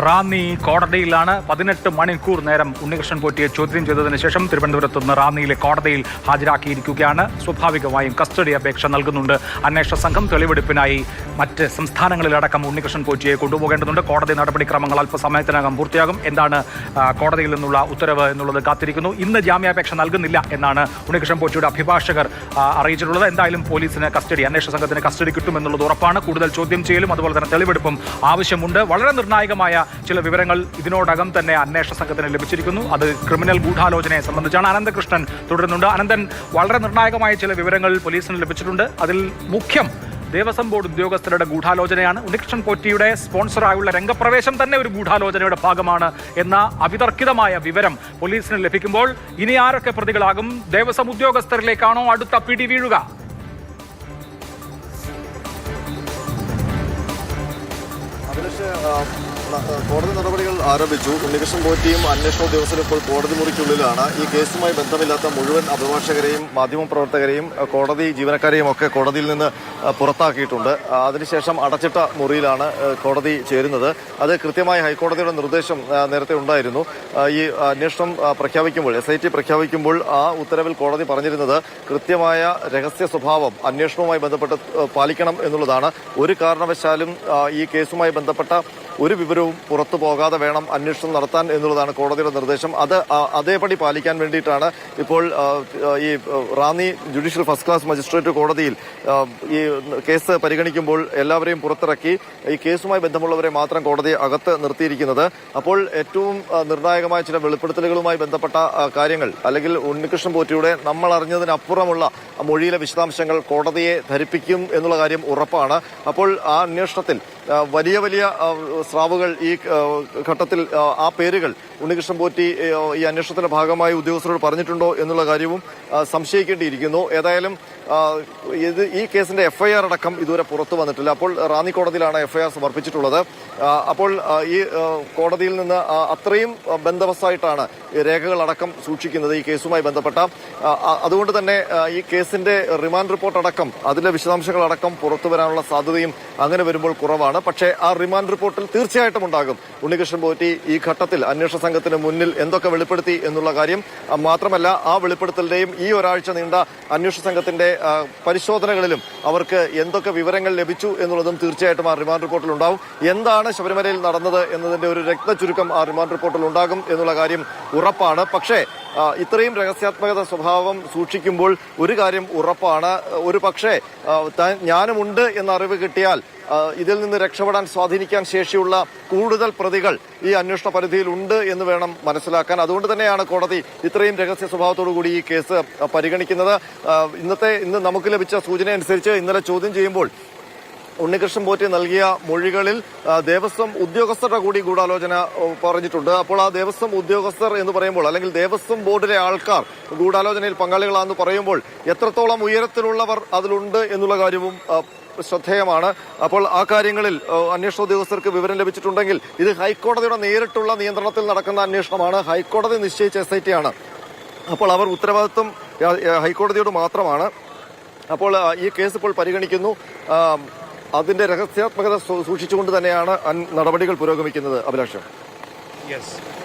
റാന്നി കോടതിയിലാണ് 18 മണിക്കൂർ നേരം ഉണ്ണികൃഷ്ണൻ പോറ്റിയെ ചോദ്യം ചെയ്തതിനു ശേഷം തിരുവനന്തപുരത്ത് നിന്ന് റാന്നിയിലെ കോടതിയിൽ ഹാജരാക്കിയിരിക്കുകയാണ്. സ്വാഭാവികമായും കസ്റ്റഡി അപേക്ഷ നൽകുന്നുണ്ട്. അന്വേഷണ സംഘം തെളിവെടുപ്പിനായി മറ്റ് സംസ്ഥാനങ്ങളിലടക്കം ഉണ്ണികൃഷ്ണൻ പോറ്റിയെ കൊണ്ടുപോകേണ്ടതുണ്ട്. കോടതി നടപടിക്രമങ്ങൾ അല്പസമയത്തിനകം പൂർത്തിയാകും. എന്താണ് കോടതിയിൽ നിന്നുള്ള ഉത്തരവ് എന്നുള്ളത് കാത്തിരിക്കുന്നു. ഇന്ന് ജാമ്യാപേക്ഷ നൽകുന്നില്ല എന്നാണ് ഉണ്ണികൃഷ്ണൻ പോറ്റിയുടെ അഭിഭാഷകർ അറിയിച്ചിട്ടുള്ളത്. എന്തായാലും പോലീസിന് അന്വേഷണ സംഘത്തിന് കസ്റ്റഡി കിട്ടുമെന്നുള്ളത് ഉറപ്പാണ്. കൂടുതൽ ചോദ്യം ചെയ്യലും അതുപോലെ തന്നെ തെളിവെടുപ്പും ആവശ്യമുണ്ട്. വളരെ നിർണായകമായ ചില വിവരങ്ങൾ ഇതിനോടകം തന്നെ അന്വേഷണ സംഘത്തിന് ലഭിച്ചിരിക്കുന്നു. അത് ക്രിമിനൽ ഗൂഢാലോചനയെ സംബന്ധിച്ചാണ്. അനന്തകൃഷ്ണൻ തുടരുന്നുണ്ട്. അനന്തൻ, വളരെ നിർണായകമായ ചില വിവരങ്ങൾ പോലീസിന് ലഭിച്ചിട്ടുണ്ട്. അതിൽ മുഖ്യം ദേവസ്വം ബോർഡ് ഉദ്യോഗസ്ഥരുടെ ഗൂഢാലോചനയാണ്. ഉണ്ണികൃഷ്ണൻ പോറ്റിയുടെ സ്പോൺസറായുള്ള രംഗപ്രവേശം തന്നെ ഒരു ഗൂഢാലോചനയുടെ ഭാഗമാണ് എന്ന അവിതർക്കിതമായ വിവരം പോലീസിന് ലഭിക്കുമ്പോൾ ഇനി ആരൊക്കെ പ്രതികളാകും? ദേവസ്വം ഉദ്യോഗസ്ഥരിലേക്കാണോ അടുത്ത പിടി വീഴുക? കോടതി നടപടികൾ ആരംഭിച്ചു. ഉണ്ണികൃഷ്ണൻ പോറ്റിയും അന്വേഷണ ഉദ്യോഗസ്ഥരും ഇപ്പോൾ കോടതി മുറിക്കുള്ളിലാണ്. ഈ കേസുമായി ബന്ധമില്ലാത്ത മുഴുവൻ അഭിഭാഷകരെയും മാധ്യമപ്രവർത്തകരെയും കോടതി ജീവനക്കാരെയും ഒക്കെ കോടതിയിൽ നിന്ന് പുറത്താക്കിയിട്ടുണ്ട്. അതിനുശേഷം അടച്ചിട്ട മുറിയിലാണ് കോടതി ചേരുന്നത്. അത് കൃത്യമായി ഹൈക്കോടതിയുടെ നിർദ്ദേശം നേരത്തെ ഉണ്ടായിരുന്നു. ഈ അന്വേഷണം പ്രഖ്യാപിക്കുമ്പോൾ, SIT പ്രഖ്യാപിക്കുമ്പോൾ ആ ഉത്തരവിൽ കോടതി പറഞ്ഞിരുന്നത് കൃത്യമായ രഹസ്യ സ്വഭാവം അന്വേഷണവുമായി ബന്ധപ്പെട്ട് പാലിക്കണം എന്നുള്ളതാണ്. ഒരു കാരണവശാലും ഈ കേസുമായി ബന്ധപ്പെട്ട ഒരു വിവരവും പുറത്തു പോകാതെ വേണം അന്വേഷണം നടത്താൻ എന്നുള്ളതാണ് കോടതിയുടെ നിർദ്ദേശം. അത് അതേപടി പാലിക്കാൻ വേണ്ടിയിട്ടാണ് ഇപ്പോൾ ഈ Ranni judicial first class magistrate കോടതിയിൽ ഈ കേസ് പരിഗണിക്കുമ്പോൾ എല്ലാവരെയും പുറത്തിറക്കി ഈ കേസുമായി ബന്ധമുള്ളവരെ മാത്രം കോടതി അകത്ത് നിർത്തിയിരിക്കുന്നത്. അപ്പോൾ ഏറ്റവും നിർണായകമായ ചില വെളിപ്പെടുത്തലുകളുമായി ബന്ധപ്പെട്ട കാര്യങ്ങൾ, അല്ലെങ്കിൽ ഉണ്ണികൃഷ്ണൻ പോറ്റിയുടെ നമ്മൾ അറിഞ്ഞതിനപ്പുറമുള്ള മൊഴിയിലെ വിശദാംശങ്ങൾ കോടതിയെ ധരിപ്പിക്കും എന്നുള്ള കാര്യം ഉറപ്പാണ്. അപ്പോൾ ആ അന്വേഷണത്തിൽ വലിയ വലിയ സ്രാവുകൾ ഈ ഘട്ടത്തിൽ ആ പേരുകൾ ഉണ്ണികൃഷ്ണൻ പോറ്റി ഈ അന്വേഷണത്തിന്റെ ഭാഗമായി ഉദ്യോഗസ്ഥരോട് പറഞ്ഞിട്ടുണ്ടോ എന്നുള്ള കാര്യവും സംശയിക്കേണ്ടിയിരിക്കുന്നു. ഏതായാലും ഈ കേസിന്റെ FIR അടക്കം ഇതുവരെ പുറത്തു വന്നിട്ടില്ല. അപ്പോൾ റാന്നി കോടതിയിലാണ് FIR സമർപ്പിച്ചിട്ടുള്ളത്. അപ്പോൾ ഈ കോടതിയിൽ നിന്ന് അത്രയും ബന്ദോബസ്തായിട്ടാണ് രേഖകളടക്കം സൂക്ഷിക്കുന്നത് ഈ കേസുമായി ബന്ധപ്പെട്ട. അതുകൊണ്ട് തന്നെ ഈ കേസിന്റെ റിമാൻഡ് റിപ്പോർട്ട് അടക്കം, അതിലെ വിശദാംശങ്ങളടക്കം പുറത്തു വരാനുള്ള സാധ്യതയും അങ്ങനെ വരുമ്പോൾ കുറവാണ്. പക്ഷേ ആ റിമാൻഡ് റിപ്പോർട്ടിൽ തീർച്ചയായിട്ടും ഉണ്ടാകും ഉണ്ണികൃഷ്ണൻ പോറ്റി ഈ ഘട്ടത്തിൽ അന്വേഷണ സംഘത്തിന് മുന്നിൽ എന്തൊക്കെ വെളിപ്പെടുത്തി എന്നുള്ള കാര്യം. മാത്രമല്ല ആ വെളിപ്പെടുത്തലിന്റെയും ഈ ഒരാഴ്ച നീണ്ട അന്വേഷണ സംഘത്തിന്റെ പരിശോധനകളിലും അവർക്ക് എന്തൊക്കെ വിവരങ്ങൾ ലഭിച്ചു എന്നുള്ളതും തീർച്ചയായിട്ടും ആ റിമാൻഡ് റിപ്പോർട്ടിൽ ഉണ്ടാവും. എന്താണ് ശബരിമലയിൽ നടന്നത് എന്നതിന്റെ ഒരു രക്തചുരുക്കം ആ റിമാൻഡ് റിപ്പോർട്ടിൽ ഉണ്ടാകും എന്നുള്ള കാര്യം ഉറപ്പാണ്. പക്ഷേ ഇത്രയും രഹസ്യാത്മകത സ്വഭാവം സൂക്ഷിക്കുമ്പോൾ ഒരു കാര്യം ഉറപ്പാണ്, ഒരു പക്ഷേ ജ്ഞാനമുണ്ട് എന്ന അറിവ് കിട്ടിയാൽ ഇതിൽ നിന്ന് രക്ഷപ്പെടാൻ സ്വാധീനിക്കാൻ ശേഷിയുള്ള കൂടുതൽ പ്രതികൾ ഈ അന്വേഷണ പരിധിയിൽ ഉണ്ട് എന്ന് വേണം മനസ്സിലാക്കാൻ. അതുകൊണ്ട് തന്നെയാണ് കോടതി ഇത്രയും രഹസ്യ സ്വഭാവത്തോടു കൂടി ഈ കേസ് പരിഗണിക്കുന്നത്. ഇന്ന് നമുക്ക് ലഭിച്ച സൂചന അനുസരിച്ച് ഇന്നലെ ചോദ്യം ചെയ്യുമ്പോൾ ഉണ്ണികൃഷ്ണൻ പോറ്റി നൽകിയ മൊഴികളിൽ ദേവസ്വം ഉദ്യോഗസ്ഥരുടെ കൂടി ഗൂഢാലോചന പറഞ്ഞിട്ടുണ്ട്. അപ്പോൾ ആ ദേവസ്വം ഉദ്യോഗസ്ഥർ എന്ന് പറയുമ്പോൾ, അല്ലെങ്കിൽ ദേവസ്വം ബോർഡിലെ ആൾക്കാർ ഗൂഢാലോചനയിൽ പങ്കാളികളാണെന്ന് പറയുമ്പോൾ എത്രത്തോളം ഉയരത്തിലുള്ളവർ അതിലുണ്ട് എന്നുള്ള കാര്യവും ശ്രദ്ധേയമാണ്. അപ്പോൾ ആ കാര്യങ്ങളിൽ അന്വേഷണ ഉദ്യോഗസ്ഥർക്ക് വിവരം ലഭിച്ചിട്ടുണ്ടെങ്കിൽ ഇത് ഹൈക്കോടതിയുടെ നേരിട്ടുള്ള നിയന്ത്രണത്തിൽ നടക്കുന്ന അന്വേഷണമാണ്. ഹൈക്കോടതി നിശ്ചയിച്ച SIT ആണ്. അപ്പോൾ അവർ ഉത്തരവാദിത്വം ഹൈക്കോടതിയോട് മാത്രമാണ്. അപ്പോൾ ഈ കേസ് ഇപ്പോൾ പരിഗണിക്കുന്നു. അതിന്റെ രഹസ്യാത്മകത സൂക്ഷിച്ചുകൊണ്ട് തന്നെയാണ് നടപടികൾ പുരോഗമിക്കുന്നത്. അഭിലാഷം,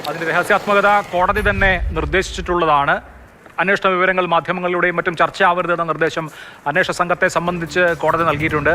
അതിന്റെ രഹസ്യാത്മകത കോടതി തന്നെ നിർദ്ദേശിച്ചിട്ടുള്ളതാണ്. അന്വേഷണ വിവരങ്ങൾ മാധ്യമങ്ങളിലൂടെയും മറ്റും ചർച്ചയാവരുതെന്ന നിർദ്ദേശം അന്വേഷണ സംഘത്തെ സംബന്ധിച്ച് കോടതി നൽകിയിട്ടുണ്ട്.